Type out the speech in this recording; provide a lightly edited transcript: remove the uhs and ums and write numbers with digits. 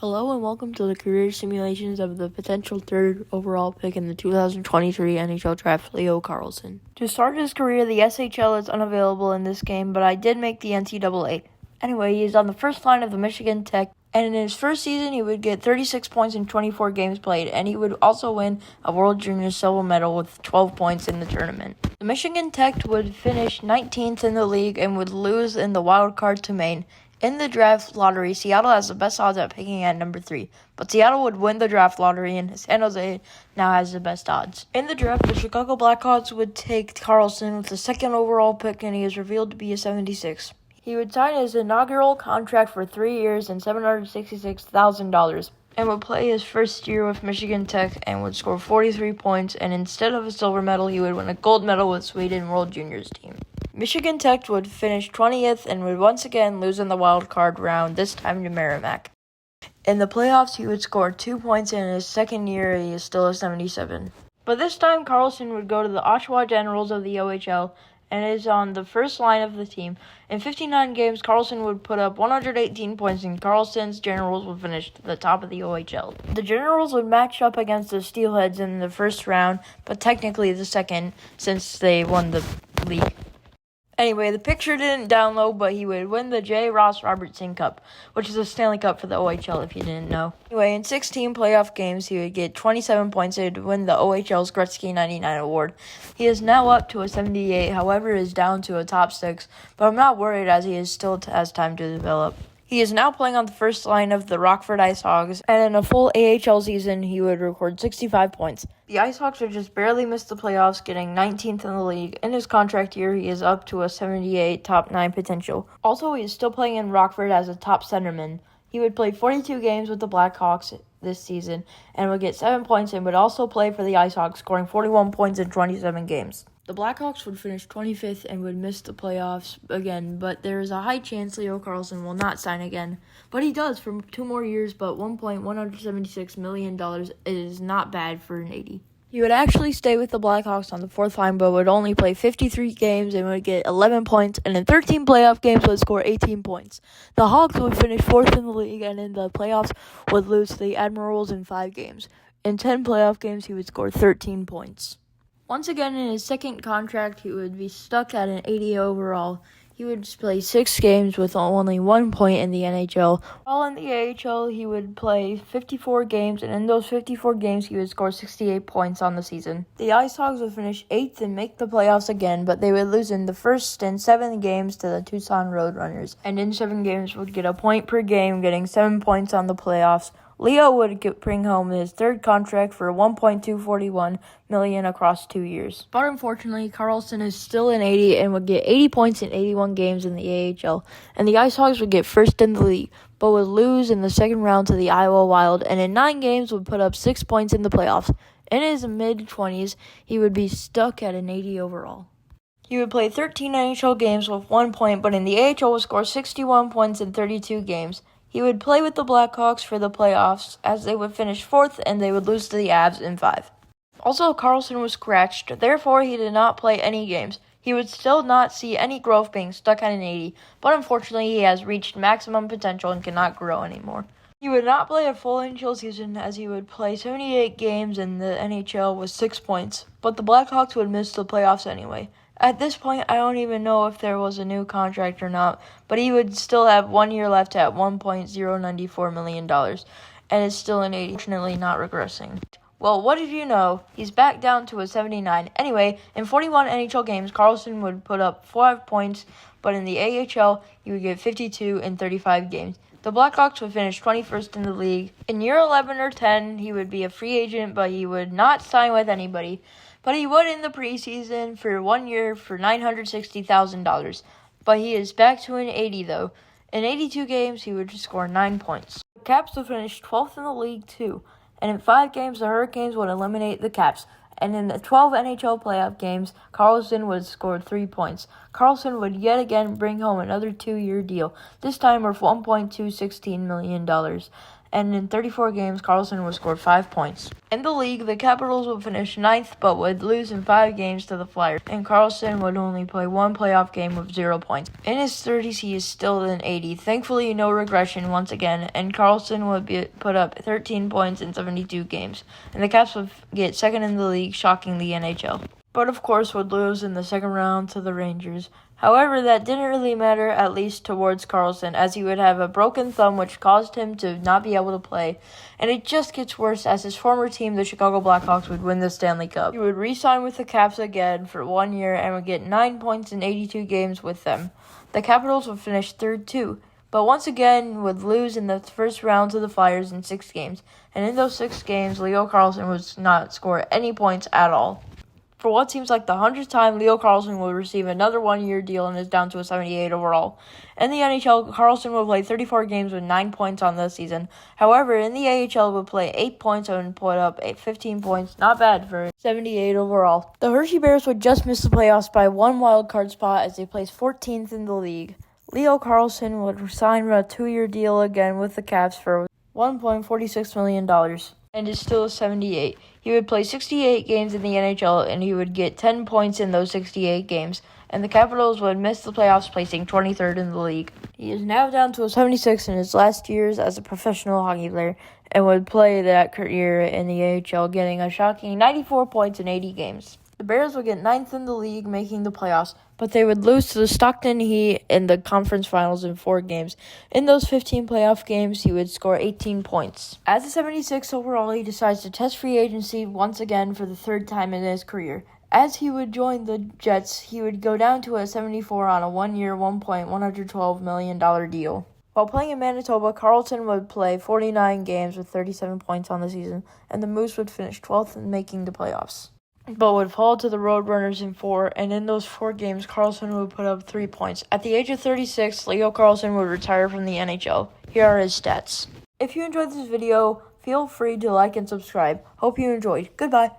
Hello and welcome to the career simulations of the potential third overall pick in the 2023 NHL Draft, Leo Carlsson. To start his career, the SHL is unavailable in this game, but I did make the NCAA. Anyway, he is on the first line of the Michigan Tech, and in his first season, he would get 36 points in 24 games played, and he would also win a World Junior silver medal with 12 points in the tournament. The Michigan Tech would finish 19th in the league and would lose in the wild card to Maine. In the draft lottery, Seattle has the best odds at picking at number 3, but Seattle would win the draft lottery, and San Jose now has the best odds. In the draft, the Chicago Blackhawks would take Carlsson with the second overall pick, and he is revealed to be a 76. He would sign his inaugural contract for 3 years and $766,000, and would play his first year with Michigan Tech and would score 43 points, and instead of a silver medal, he would win a gold medal with Sweden World Juniors team. Michigan Tech would finish 20th and would once again lose in the wild card round, this time to Merrimack. In the playoffs, he would score 2 points, and in his second year, he is still a 77. But this time, Carlsson would go to the Oshawa Generals of the OHL and is on the first line of the team. In 59 games, Carlsson would put up 118 points, and Carlsson's Generals would finish at the top of the OHL. The Generals would match up against the Steelheads in the first round, but technically the second, since they won the league. Anyway, the picture didn't download, but he would win the J. Ross Robertson Cup, which is a Stanley Cup for the OHL if you didn't know. Anyway, in 16 playoff games, he would get 27 points and would win the OHL's Gretzky 99 award. He is now up to a 78, however, is down to a top 6, but I'm not worried as he still has time to develop. He is now playing on the first line of the Rockford Ice Hogs, and in a full AHL season, he would record 65 points. The Ice Hogs would just barely miss the playoffs, getting 19th in the league. In his contract year, he is up to a 78 top 9 potential. Also, he is still playing in Rockford as a top centerman. He would play 42 games with the Blackhawks this season and would get 7 points and would also play for the Ice Hogs, scoring 41 points in 27 games. The Blackhawks would finish 25th and would miss the playoffs again, but there is a high chance Leo Carlsson will not sign again. But he does for 2 more years, but $1.176 million is not bad for an 80. He would actually stay with the Blackhawks on the fourth line, but would only play 53 games and would get 11 points, and in 13 playoff games would score 18 points. The Hawks would finish 4th in the league, and in the playoffs would lose to the Admirals in 5 games. In 10 playoff games, he would score 13 points. Once again, in his second contract, he would be stuck at an 80 overall. He would play 6 games with only 1 point in the NHL. While in the AHL, he would play 54 games, and in those 54 games, he would score 68 points on the season. The Ice Hogs would finish 8th and make the playoffs again, but they would lose in the first in 7 games to the Tucson Roadrunners, and in 7 games would get a point per game, getting 7 points on the playoffs. Leo would bring home his third contract for $1.241 million across 2 years. But unfortunately, Carlsson is still an 80 and would get 80 points in 81 games in the AHL, and the Ice Hogs would get first in the league, but would lose in the second round to the Iowa Wild, and in 9 games would put up 6 points in the playoffs. In his mid-20s, he would be stuck at an 80 overall. He would play 13 NHL games with 1 point, but in the AHL would score 61 points in 32 games. He would play with the Blackhawks for the playoffs, as they would finish 4th and they would lose to the Avs in 5. Also, Carlsson was scratched, therefore he did not play any games. He would still not see any growth being stuck at an 80, but unfortunately he has reached maximum potential and cannot grow anymore. He would not play a full NHL season, as he would play 78 games in the NHL with 6 points, but the Blackhawks would miss the playoffs anyway. At this point, I don't even know if there was a new contract or not, but he would still have 1 year left at $1.094 million, and is still an 80, fortunately not regressing. Well, what did you know? He's back down to a 79. Anyway, in 41 NHL games, Carlsson would put up 5 points, but in the AHL, he would get 52 in 35 games. The Blackhawks would finish 21st in the league. In year 11 or 10, he would be a free agent, but he would not sign with anybody. But he would in the preseason for 1 year for $960,000. But he is back to an 80, though. In 82 games, he would score 9 points. The Caps would finish 12th in the league, too. And in 5 games, the Hurricanes would eliminate the Caps. And in the 12 NHL playoff games, Carlsson would score 3 points. Carlsson would yet again bring home another 2-year deal, this time worth $1.216 million. and in 34 games, Carlsson would score 5 points. In the league, the Capitals would finish 9th but would lose in 5 games to the Flyers, and Carlsson would only play 1 playoff game with 0 points. In his 30s, he is still in 80. Thankfully, no regression once again, and Carlsson would put up 13 points in 72 games, and the Caps would get second in the league, shocking the NHL. But of course would lose in the second round to the Rangers. However, that didn't really matter, at least towards Carlsson, as he would have a broken thumb which caused him to not be able to play, and it just gets worse as his former team, the Chicago Blackhawks, would win the Stanley Cup. He would re-sign with the Caps again for 1 year and would get 9 points in 82 games with them. The Capitals would finish third too, but once again would lose in the first round to the Flyers in 6 games, and in those 6 games, Leo Carlsson would not score any points at all. For what seems like the 100th time, Leo Carlsson will receive another 1-year deal and is down to a 78 overall. In the NHL, Carlsson will play 34 games with 9 points on this season. However, in the AHL, will play 8 points and put up 15 points. Not bad for 78 overall. The Hershey Bears would just miss the playoffs by 1 wildcard spot as they placed 14th in the league. Leo Carlsson would sign a 2-year deal again with the Caps for $1.46 million. And is still a 78. He would play 68 games in the NHL, and he would get 10 points in those 68 games, and the Capitals would miss the playoffs, placing 23rd in the league. He is now down to a 76 in his last years as a professional hockey player, and would play that career in the AHL, getting a shocking 94 points in 80 games. The Bears would get 9th in the league, making the playoffs, but they would lose to the Stockton Heat in the conference finals in 4 games. In those 15 playoff games, he would score 18 points. As a 76 overall, he decides to test free agency once again for the 3rd time in his career. As he would join the Jets, he would go down to a 74 on a 1-year, $1.112 million deal. While playing in Manitoba, Carlsson would play 49 games with 37 points on the season, and the Moose would finish 12th in making the playoffs, but would fall to the Roadrunners in 4, and in those 4 games, Carlsson would put up 3 points. At the age of 36, Leo Carlsson would retire from the NHL. Here are his stats. If you enjoyed this video, feel free to like and subscribe. Hope you enjoyed. Goodbye.